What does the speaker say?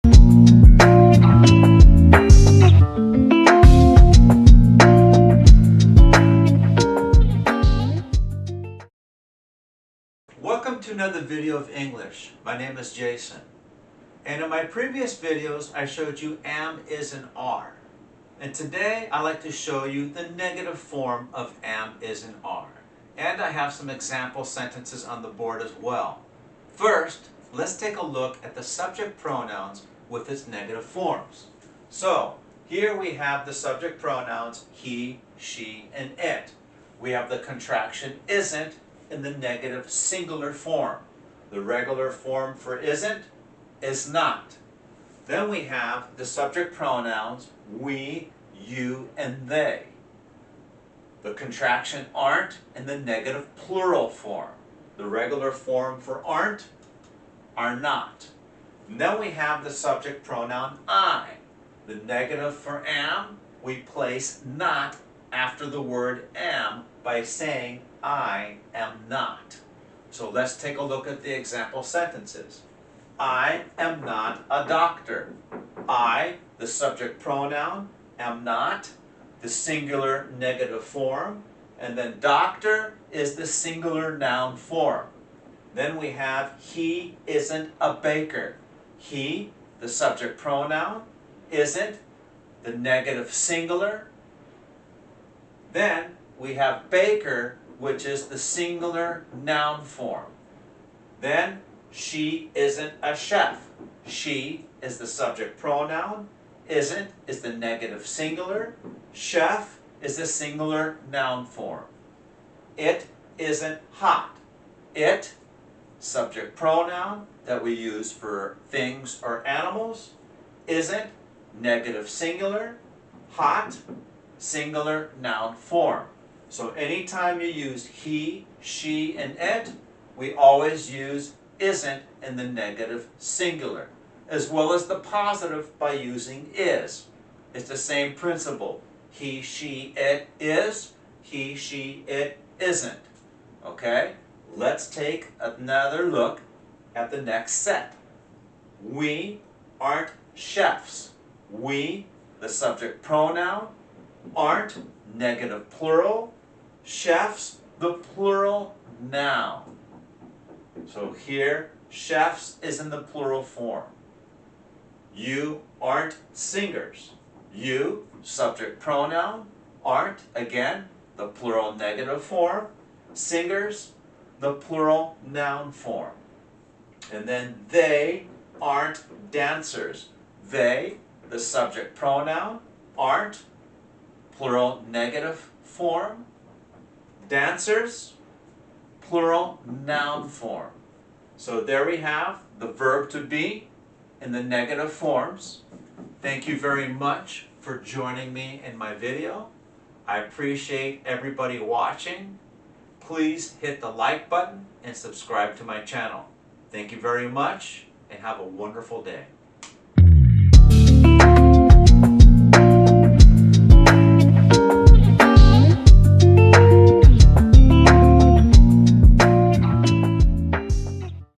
Welcome to another video of English. My name is Jason. And in my previous videos, I showed you am, is, and are. And today, I'd like to show you the negative form of am, is, and are. And I have some example sentences on the board as well. First, let's take a look at the subject pronouns with its negative forms. So, here we have the subject pronouns he, she, and it. We have the contraction isn't in the negative singular form. The regular form for isn't is not. Then we have the subject pronouns we, you, and they. The contraction aren't in the negative plural form. The regular form for aren't are not. And then we have the subject pronoun I. The negative for am, we place not after the word am by saying I am not. So let's take a look at the example sentences. I am not a doctor. I, the subject pronoun, am not, the singular negative form, and then doctor is the singular noun form. Then we have he isn't a baker. He, the subject pronoun, isn't, the negative singular. Then we have baker, which is the singular noun form. Then she isn't a chef. She is the subject pronoun. Isn't is the negative singular. Chef is the singular noun form. It isn't hot. It, subject pronoun that we use for things or animals. Isn't, negative singular. Hot, singular noun form. So anytime you use he, she, and it, we always use isn't in the negative singular, as well as the positive by using is. It's the same principle. He, she, it is. He, she, it isn't. Okay? Let's take another look at the next set. We aren't chefs. We, the subject pronoun, aren't, negative plural. Chefs, the plural noun. So here, chefs is in the plural form. You aren't singers. You, subject pronoun, aren't, again, the plural negative form. Singers, the plural noun form. And then they aren't dancers. They, the subject pronoun, aren't, plural negative form. Dancers, plural noun form. So there we have the verb to be in the negative forms. Thank you very much for joining me in my video. I appreciate everybody watching. Please hit the like button and subscribe to my channel. Thank you very much and have a wonderful day.